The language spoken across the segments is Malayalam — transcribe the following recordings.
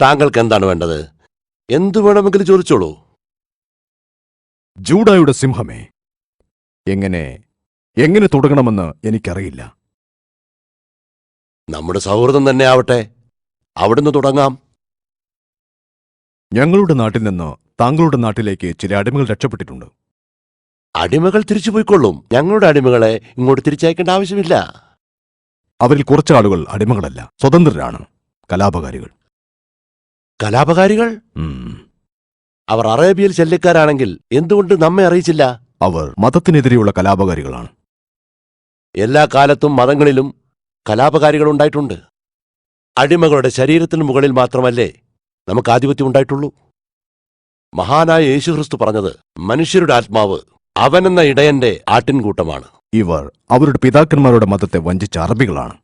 താങ്കൾക്ക് എന്താണ് വേണ്ടത്? എന്തു വേണമെങ്കിലും ചോദിച്ചോളൂ. ജൂഡായുടെ സിംഹമേ, എങ്ങനെ തുടങ്ങണമെന്ന് എനിക്കറിയില്ല. നമ്മുടെ സൗഹൃദം തന്നെ ആവട്ടെ, അവിടുന്ന് തുടങ്ങാം. ഞങ്ങളുടെ നാട്ടിൽ നിന്ന് താങ്കളുടെ നാട്ടിലേക്ക് ചില അടിമകൾ രക്ഷപ്പെട്ടിട്ടുണ്ട്. അടിമകൾ തിരിച്ചുപോയിക്കൊള്ളും. ഞങ്ങളുടെ അടിമകളെ ഇങ്ങോട്ട് തിരിച്ചയക്കേണ്ട ആവശ്യമില്ല. അവരിൽ കുറച്ചാളുകൾ അടിമകളല്ല, സ്വതന്ത്രരാണ്, കലാപകാരികൾ. കലാപകാരികൾ? അവർ അറേബ്യയിൽ ശല്യക്കാരാണെങ്കിൽ എന്തുകൊണ്ട് നമ്മെ അറിയിച്ചില്ല? അവർ മതത്തിനെതിരെയുള്ള കലാപകാരികളാണ്. എല്ലാ കാലത്തും മതങ്ങളിലും കലാപകാരികളുണ്ടായിട്ടുണ്ട്. അടിമകളുടെ ശരീരത്തിനു മുകളിൽ മാത്രമല്ലേ നമുക്ക് ആധിപത്യം ഉണ്ടായിട്ടുള്ളൂ. മഹാനായ യേശുക്രിസ്തു പറഞ്ഞത്, മനുഷ്യരുടെ ആത്മാവ് അവനെന്ന ഇടയന്റെ ആട്ടിൻകൂട്ടമാണ്. ഇവർ അവരുടെ പിതാക്കന്മാരുടെ മതത്തെ വഞ്ചിച്ച അറബികളാണ്.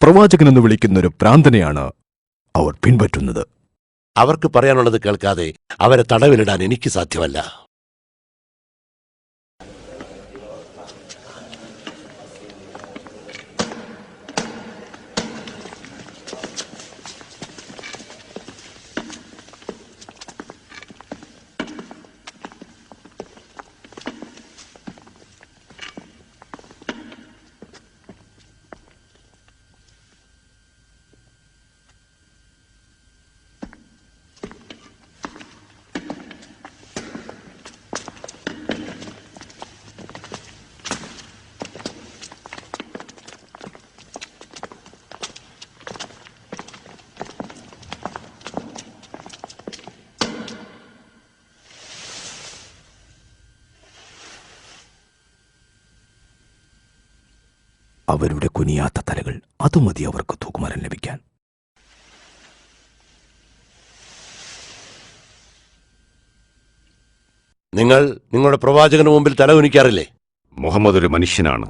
പ്രവാചകനെന്ന് വിളിക്കുന്നൊരു ഭ്രാന്തനെയാണ് അവർ പിൻപറ്റുന്നത്. അവർക്ക് പറയാനുള്ളത് കേൾക്കാതെ അവരെ തടവിലിടാൻ എനിക്ക് സാധ്യമല്ല. അവരുടെ കുനിയാത്ത തലകൾ, അതുമതി അവർക്ക് തൂക്കുമരം ലഭിക്കാൻ. നിങ്ങൾ നിങ്ങളുടെ പ്രവാചകന് മുമ്പിൽ തലകുനിക്കാറില്ലേ? മുഹമ്മദ് ഒരു മനുഷ്യനാണ്.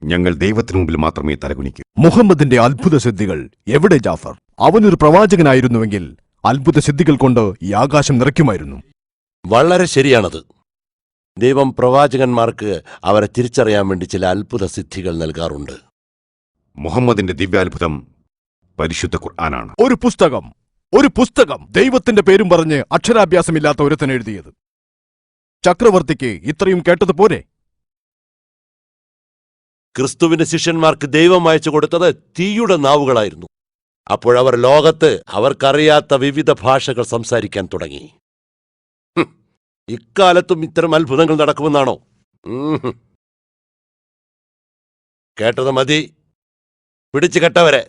ഞങ്ങൾ ദൈവത്തിനു മുമ്പിൽ മാത്രമേ തലകുനിക്കൂ. മുഹമ്മദിന്റെ അത്ഭുത സിദ്ധികൾ എവിടെ ജാഫർ? അവനൊരു പ്രവാചകനായിരുന്നുവെങ്കിൽ അത്ഭുത സിദ്ധികൾ കൊണ്ട് ഈ ആകാശം നിറയ്ക്കുമായിരുന്നു. വളരെ ശരിയാണത്. ദൈവം പ്രവാചകന്മാർക്ക് അവരെ തിരിച്ചറിയാൻ വേണ്ടി ചില അത്ഭുത സിദ്ധികൾ നൽകാറുണ്ട്. മുഹമ്മദിന്റെ ദിവ്യാത്ഭുതം പരിശുദ്ധ ഖുർആനാണ്. ഒരു പുസ്തകം ദൈവത്തിന്റെ പേരും പറഞ്ഞ് അക്ഷരാഭ്യാസമില്ലാത്ത ഒരുത്തൻ എഴുതിയത്. ചക്രവർത്തിക്ക് ഇത്രയും കേട്ടത് പോരെ? ക്രിസ്തുവിന്റെ ശിഷ്യന്മാർക്ക് ദൈവം അയച്ചു കൊടുത്തത് തീയുടെ നാവുകളായിരുന്നു. അപ്പോഴവർ ലോകത്ത് അവർക്കറിയാത്ത വിവിധ ഭാഷകൾ സംസാരിക്കാൻ തുടങ്ങി. ഇക്കാലത്തും ഇത്തരം അത്ഭുതങ്ങൾ നടക്കുമെന്നാണോ? കേട്ടത് മതി, പിടിച്ചു കെട്ടവരെ.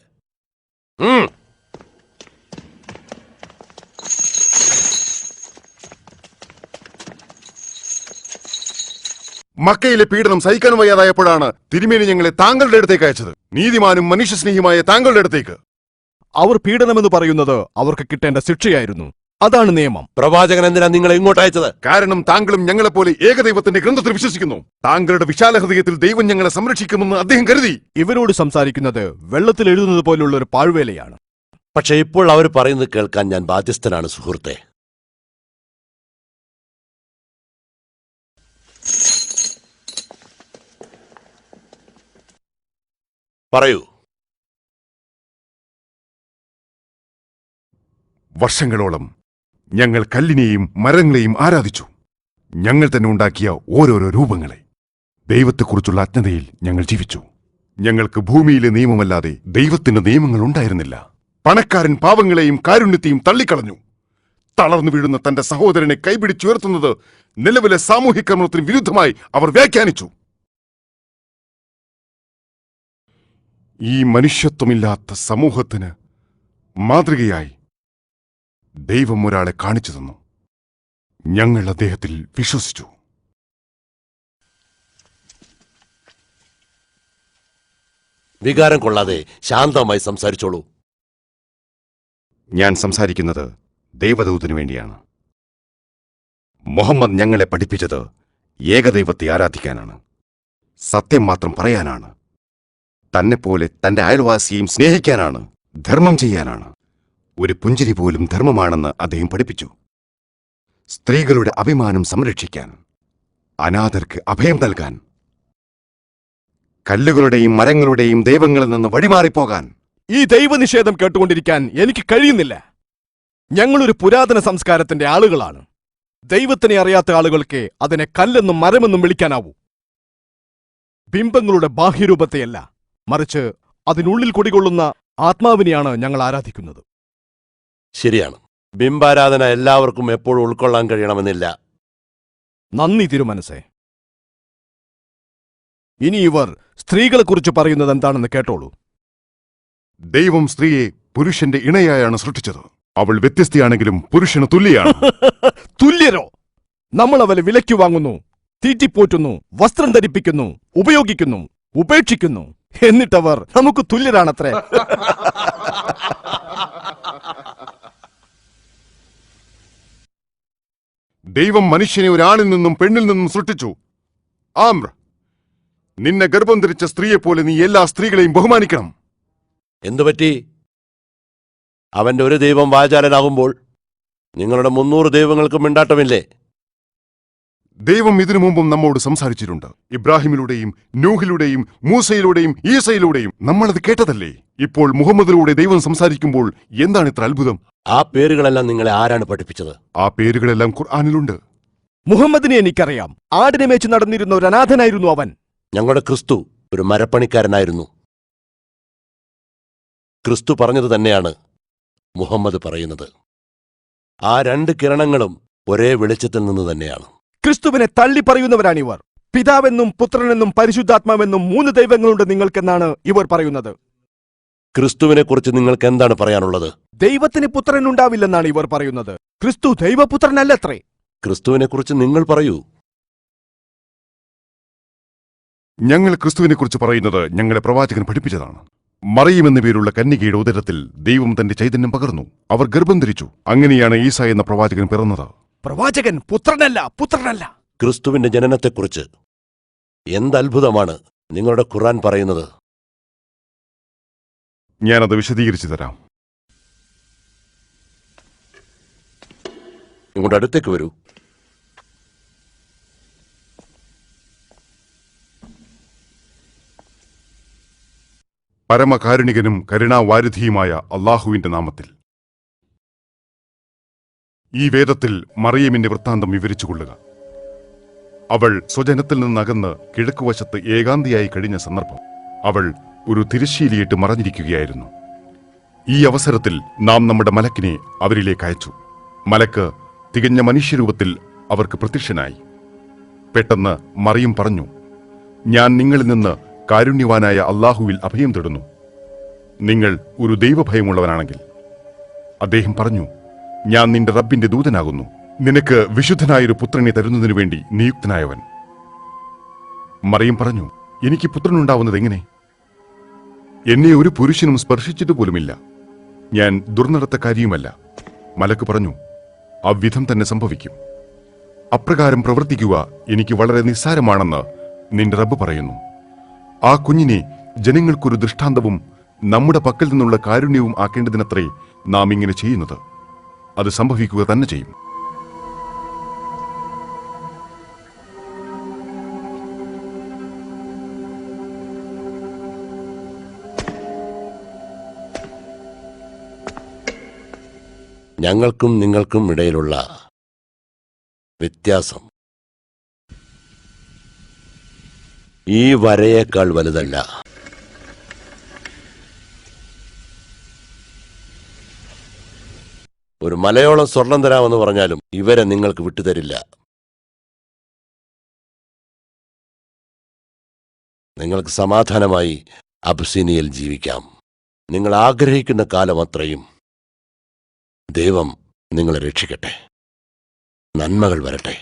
മക്കയിലെ പീഡനം സഹിക്കാൻ വയ്യാതായപ്പോഴാണ് തിരുമേനി ഞങ്ങളെ താങ്കളുടെ അടുത്തേക്ക് അയച്ചത്. നീതിമാനും മനുഷ്യസ്നേഹിയുമായ താങ്കളുടെ അടുത്തേക്ക്. അവർ പീഡനമെന്ന് പറയുന്നത് അവർക്ക് കിട്ടേണ്ട ശിക്ഷയായിരുന്നു. അതാണ് നിയമം. പ്രവാചകൻ എന്തിനാ നിങ്ങളെ ഇങ്ങോട്ട് അയച്ചത്? കാരണം താങ്കളും ഞങ്ങളെപ്പോലെ ഏകദൈവത്തിന്റെ ഗ്രന്ഥത്തിൽ വിശ്വസിക്കുന്നു. താങ്കളുടെ വിശാല ഹൃദയത്തിൽ ദൈവം ഞങ്ങളെ സംരക്ഷിക്കുമെന്ന് അദ്ദേഹം കരുതി. ഇവരോട് സംസാരിക്കുന്നത് വെള്ളത്തിൽ എഴുതുന്നത് പോലുള്ള ഒരു പാഴ്വേലയാണ്. പക്ഷെ ഇപ്പോൾ അവർ പറയുന്നത് കേൾക്കാൻ ഞാൻ ബാധ്യസ്ഥനാണ് സുഹൃത്തെ. പറയൂ. വർഷങ്ങളോളം ഞങ്ങൾ കല്ലിനെയും മരങ്ങളെയും ആരാധിച്ചു. ഞങ്ങൾ തന്നെ ഉണ്ടാക്കിയ ഓരോരോ രൂപങ്ങളെ. ദൈവത്തെക്കുറിച്ചുള്ള അജ്ഞതയിൽ ഞങ്ങൾ ജീവിച്ചു. ഞങ്ങൾക്ക് ഭൂമിയിലെ നിയമമല്ലാതെ ദൈവത്തിന്റെ നിയമങ്ങൾ ഉണ്ടായിരുന്നില്ല. പണക്കാരൻ പാവങ്ങളെയും കാരുണ്യത്തെയും തള്ളിക്കളഞ്ഞു. തളർന്നു വീഴുന്ന തന്റെ സഹോദരനെ കൈപിടിച്ചുയർത്തുന്നത് നിലവിലെ സാമൂഹിക ക്രമത്തിന് വിരുദ്ധമായി അവർ വ്യാഖ്യാനിച്ചു. ഈ മനുഷ്യത്വമില്ലാത്ത സമൂഹത്തിന് മാതൃകയായി ദൈവം ഒരാളെ കാണിച്ചു തന്നു. ഞങ്ങൾ അദ്ദേഹത്തിൽ വിശ്വസിച്ചു. വികാരം കൊള്ളാതെ ശാന്തമായി സംസാരിച്ചോളൂ. ഞാൻ സംസാരിക്കുന്നത് ദൈവദൂതനു വേണ്ടിയാണ്. മുഹമ്മദ് ഞങ്ങളെ പഠിപ്പിച്ചത് ഏകദൈവത്തെ ആരാധിക്കാനാണ്, സത്യം മാത്രം പറയാനാണ്, തന്നെപ്പോലെ തന്റെ അയൽവാസിയെയും സ്നേഹിക്കാനാണ്, ധർമ്മം ചെയ്യാനാണ്. ഒരു പുഞ്ചിരി പോലും ധർമ്മമാണെന്ന് അദ്ദേഹം പഠിപ്പിച്ചു. സ്ത്രീകളുടെ അഭിമാനം സംരക്ഷിക്കാൻ, അനാഥർക്ക് അഭയം നൽകാൻ, കല്ലുകളുടെയും മരങ്ങളുടെയും ദൈവങ്ങളിൽ നിന്ന് വഴിമാറിപ്പോകാൻ. ഈ ദൈവനിഷേധം കേട്ടുകൊണ്ടിരിക്കാൻ എനിക്ക് കഴിയുന്നില്ല. ഞങ്ങളൊരു പുരാതന സംസ്കാരത്തിന്റെ ആളുകളാണ്. ദൈവത്തിനെ അറിയാത്ത ആളുകൾക്ക് അതിനെ കല്ലെന്നും മരമെന്നും വിളിക്കാനാവൂ. ബിംബങ്ങളുടെ ബാഹ്യരൂപത്തെയല്ല, മറിച്ച് അതിനുള്ളിൽ കുടികൊള്ളുന്ന ആത്മാവിനെയാണ് ഞങ്ങൾ ആരാധിക്കുന്നത്. ശരിയാണ്, ബിംബാരാധന എല്ലാവർക്കും എപ്പോഴും ഉൾക്കൊള്ളാൻ കഴിയണമെന്നില്ല. നന്ദി തിരുമനസേ. ഇനി ഇവർ സ്ത്രീകളെക്കുറിച്ച് പറയുന്നത് എന്താണെന്ന് കേട്ടോളൂ. ദൈവം സ്ത്രീയെ പുരുഷന്റെ ഇണയായാണ് സൃഷ്ടിച്ചത്. അവൾ വ്യത്യസ്തയാണെങ്കിലും പുരുഷന് തുല്യാണ്. തുല്യരോ? നമ്മൾ അവരെ വിലയ്ക്ക് വാങ്ങുന്നു, തീറ്റിപ്പോറ്റുന്നു, വസ്ത്രം ധരിപ്പിക്കുന്നു, ഉപയോഗിക്കുന്നു, ഉപേക്ഷിക്കുന്നു. എന്നിട്ടവർ നമുക്ക് തുല്യരാണത്രേ. ദൈവം മനുഷ്യനെ ഒരാണിൽ നിന്നും പെണ്ണിൽ നിന്നും സൃഷ്ടിച്ചു. ആമ്ര, നിന്നെ ഗർഭം ധരിച്ച സ്ത്രീയെപ്പോലെ നീ എല്ലാ സ്ത്രീകളെയും ബഹുമാനിക്കണം. എന്തുപറ്റി? അവന്റെ ഒരു ദൈവം വാചാലനാകുമ്പോൾ നിങ്ങളുടെ 300 ദൈവങ്ങൾക്കും മിണ്ടാട്ടമില്ലേ? ദൈവം ഇതിനു മുമ്പും നമ്മോട് സംസാരിച്ചിട്ടുണ്ട്. ഇബ്രാഹിമിലൂടെയും നൂഹിലൂടെയും മൂസയിലൂടെയും ഈസയിലൂടെയും നമ്മളത് കേട്ടതല്ലേ? ഇപ്പോൾ മുഹമ്മദിലൂടെ ദൈവം സംസാരിക്കുമ്പോൾ എന്താണ് ഇത്ര അത്ഭുതം? ആ പേരുകളെല്ലാം നിങ്ങളെ ആരാണ് പഠിപ്പിച്ചത്? ആ പേരുകളെല്ലാം ഖുർആനിലുണ്ട്. മുഹമ്മദിനെ എനിക്കറിയാം. ആടിനെ മേച്ച് നടന്നിരുന്ന ഒരു അനാഥനായിരുന്നു അവൻ. ഞങ്ങളുടെ ക്രിസ്തു ഒരു മരപ്പണിക്കാരനായിരുന്നു. ക്രിസ്തു പറഞ്ഞത് തന്നെയാണ് മുഹമ്മദ് പറയുന്നത്. ആ 2 കിരണങ്ങളും ഒരേ വെളിച്ചത്തിൽ നിന്ന് തന്നെയാണ്. ക്രിസ്തുവിനെ തള്ളി പറയുന്നവരാണിവർ. പിതാവെന്നും പുത്രനെന്നും പരിശുദ്ധാത്മാവെന്നും 3 ദൈവങ്ങളുണ്ട് നിങ്ങൾക്കെന്നാണ് ഇവർ പറയുന്നത്. ക്രിസ്തുവിനെക്കുറിച്ച് നിങ്ങൾക്ക് എന്താണ് പറയാനുള്ളത്? ദൈവത്തിന് പുത്രനുണ്ടാവില്ലെന്നാണ് ഇവർ പറയുന്നത്. ക്രിസ്തു ദൈവപുത്രനല്ലത്രേ. ക്രിസ്തുവിനെക്കുറിച്ച് നിങ്ങൾ പറയൂ. ഞങ്ങൾ ക്രിസ്തുവിനെക്കുറിച്ച് പറയുന്നത് ഞങ്ങളെ പ്രവാചകൻ പഠിപ്പിച്ചതാണ്. മറിയം എന്ന പേരുള്ള കന്യകയുടെ ഉദരത്തിൽ ദൈവം തന്റെ ചൈതന്യം പകർന്നു. അവർ ഗർഭം ധരിച്ചു. അങ്ങനെയാണ് ഈസ എന്ന പ്രവാചകൻ പിറന്നത്. പ്രവാചകൻ പുത്രനല്ല. ക്രിസ്തുവിന്റെ ജനനത്തെക്കുറിച്ച് എന്തത്ഭുതമാണ് നിങ്ങളുടെ ഖുർആൻ പറയുന്നത്? ഞാനത് വിശദീകരിച്ചു തരാം. ഇങ്ങോട്ട് അടുത്തേക്ക് വരൂ. പരമകാരുണികനും കരുണാവാരിധിയുമായ അള്ളാഹുവിന്റെ നാമത്തിൽ. ഈ വേദത്തിൽ മറിയമിന്റെ വൃത്താന്തം വിവരിച്ചുകൊള്ളുക. അവൾ സ്വജനത്തിൽ നിന്നകന്ന് കിഴക്കുവശത്ത് ഏകാന്തിയായി കഴിഞ്ഞ സന്ദർഭം. അവൾ ഒരു തിരശ്ശീലയിട്ട് മറഞ്ഞിരിക്കുകയായിരുന്നു. ഈ അവസരത്തിൽ നാം നമ്മുടെ മലക്കിനെ അവരിലേക്ക് അയച്ചു. മലക്ക് തികഞ്ഞ മനുഷ്യരൂപത്തിൽ അവർക്ക് പ്രത്യക്ഷനായി. പെട്ടെന്ന് മറിയം പറഞ്ഞു, ഞാൻ നിങ്ങളിൽ നിന്ന് കാരുണ്യവാനായ അള്ളാഹുവിൽ അഭയം തേടുന്നു. നിങ്ങൾ ഒരു ദൈവഭയമുള്ളവനാണെങ്കിൽ. അദ്ദേഹം പറഞ്ഞു, ഞാൻ നിന്റെ റബ്ബിന്റെ ദൂതനാകുന്നു, നിനക്ക് വിശുദ്ധനായൊരു പുത്രനെ തരുന്നതിനു വേണ്ടി നിയുക്തനായവൻ. മറിയം പറഞ്ഞു, എനിക്ക് പുത്രനുണ്ടാവുന്നത് എങ്ങനെ? എന്നെ ഒരു പുരുഷനും സ്പർശിച്ചിട്ട് പോലുമില്ല. ഞാൻ ദുർനടത്തക്കാരിയുമല്ല. മലക്ക് പറഞ്ഞു, അவ்விധം തന്നെ സംഭവിക്കും. അപ്രകാരം പ്രവർത്തിക്കുക എനിക്ക് വളരെ നിസ്സാരമാണെന്ന് നിന്റെ റബ്ബ് പറയുന്നു. ആ കുഞ്ഞിനെ ജനങ്ങൾക്കൊരു ദൃഷ്ടാന്തവും നമ്മുടെ പക്കൽ നിന്നുള്ള കാരുണ്യവും ആക്കേണ്ടതിനത്രേ നാം ഇങ്ങനെ ചെയ്യുന്നത്. അത് സംഭവിക്കുക തന്നെ ചെയ്യും. ഞങ്ങൾക്കും നിങ്ങൾക്കും ഇടയിലുള്ള വ്യത്യാസം ഈ വരയേക്കാൾ വലുതല്ല. ഒരു മലയോളം സ്വർണം തരാമെന്ന് പറഞ്ഞാലും ഇവരെ നിങ്ങൾക്ക് വിട്ടുതരില്ല. നിങ്ങൾക്ക് സമാധാനമായി അബ്സീനിയയിൽ ജീവിക്കാം. നിങ്ങൾ ആഗ്രഹിക്കുന്ന കാലം അത്രയും ദൈവം നിങ്ങളെ രക്ഷിക്കട്ടെ. നന്മകൾ വരട്ടെ.